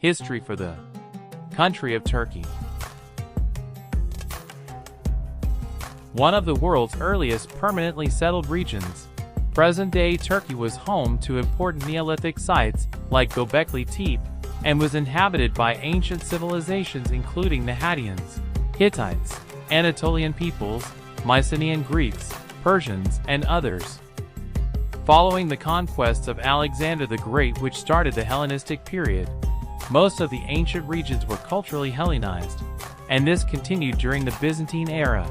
History for the country of Turkey. One of the world's earliest permanently settled regions, present-day Turkey was home to important Neolithic sites like Göbekli Tepe and was inhabited by ancient civilizations including the Hattans, Hittites, Anatolian peoples, Mycenaean Greeks, Persians, and others. Following the conquests of Alexander the Great, which started the Hellenistic period, most of the ancient regions were culturally Hellenized, and this continued during the Byzantine era.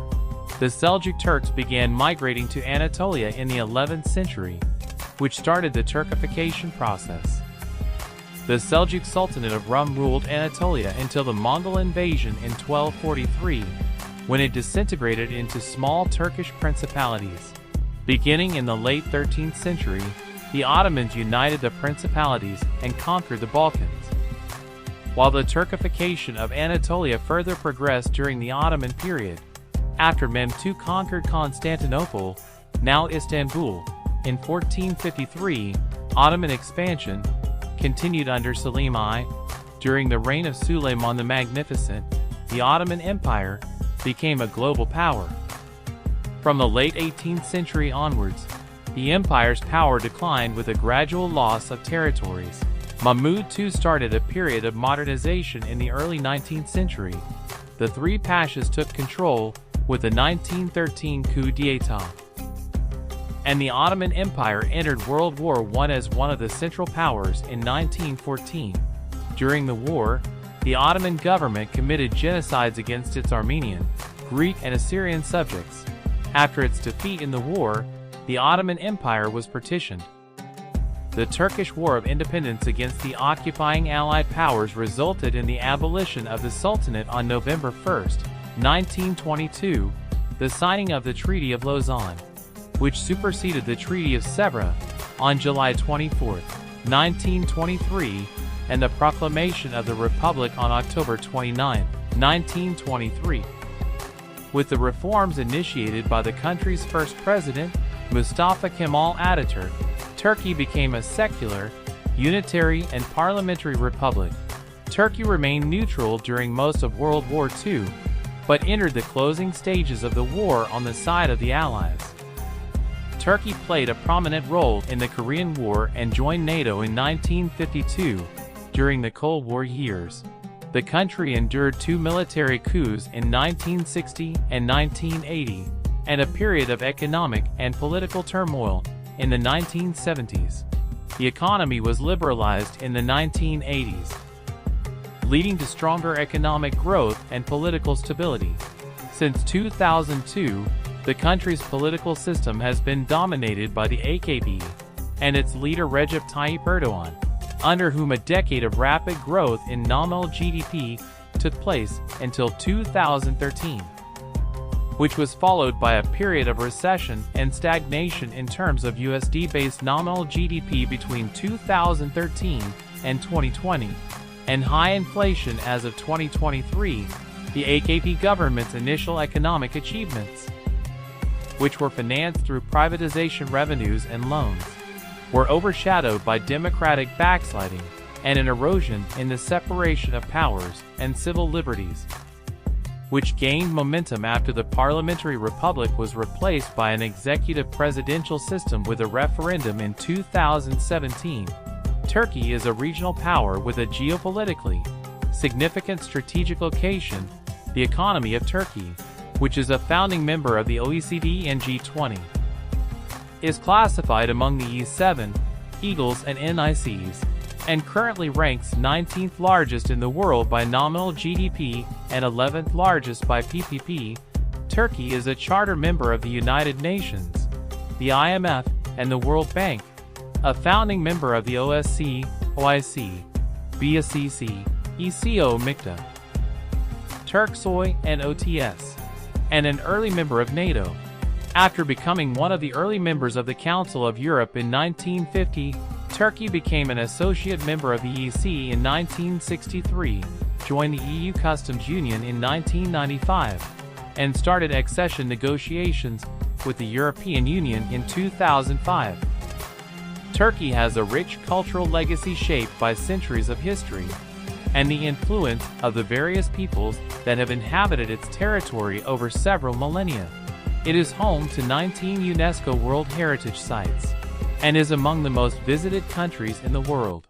The Seljuk Turks began migrating to Anatolia in the 11th century, which started the Turkification process. The Seljuk Sultanate of Rum ruled Anatolia until the Mongol invasion in 1243, when it disintegrated into small Turkish principalities. Beginning in the late 13th century, the Ottomans united the principalities and conquered the Balkans. While the Turkification of Anatolia further progressed during the Ottoman period, after Mehmed II conquered Constantinople, now Istanbul, in 1453, Ottoman expansion continued under Selim I. During the reign of Suleiman the Magnificent, the Ottoman Empire became a global power. From the late 18th century onwards, the empire's power declined with a gradual loss of territories. Mahmud II started a period of modernization in the early 19th century. The three pashas took control with the 1913 coup d'état, and the Ottoman Empire entered World War I as one of the central powers in 1914. During the war, the Ottoman government committed genocides against its Armenian, Greek, and Assyrian subjects. After its defeat in the war, the Ottoman Empire was partitioned. The Turkish War of Independence against the occupying Allied powers resulted in the abolition of the Sultanate on November 1, 1922, the signing of the Treaty of Lausanne, which superseded the Treaty of Sèvres, on July 24, 1923, and the proclamation of the Republic on October 29, 1923. With the reforms initiated by the country's first president, Mustafa Kemal Ataturk, Turkey became a secular, unitary, and parliamentary republic. Turkey remained neutral during most of World War II, but entered the closing stages of the war on the side of the Allies. Turkey played a prominent role in the Korean War and joined NATO in 1952. During the Cold War years, the country endured two military coups in 1960 and 1980, and a period of economic and political turmoil in the 1970s. The economy was liberalized in the 1980s, leading to stronger economic growth and political stability. Since 2002, the country's political system has been dominated by the AKP and its leader Recep Tayyip Erdogan, under whom a decade of rapid growth in nominal GDP took place until 2013, which was followed by a period of recession and stagnation in terms of USD-based nominal GDP between 2013 and 2020, and high inflation as of 2023. The AKP government's initial economic achievements, which were financed through privatization revenues and loans, were overshadowed by democratic backsliding and an erosion in the separation of powers and civil liberties, which gained momentum after the parliamentary republic was replaced by an executive presidential system with a referendum in 2017. Turkey is a regional power with a geopolitically significant strategic location. The economy of Turkey, which is a founding member of the OECD and G20, is classified among the E7, Eagles and NICs, and currently ranks 19th largest in the world by nominal GDP and 11th largest by PPP. Turkey is a charter member of the United Nations, the IMF, and the World Bank, a founding member of the OSCE, OIC, BSCC, ECO MICTA, Turksoy, and OTS, and an early member of NATO. After becoming one of the early members of the Council of Europe in 1950, Turkey became an associate member of the EC in 1963, joined the EU Customs Union in 1995, and started accession negotiations with the European Union in 2005. Turkey has a rich cultural legacy shaped by centuries of history. and the influence of the various peoples that have inhabited its territory over several millennia. It is home to 19 UNESCO World Heritage Sites and is among the most visited countries in the world.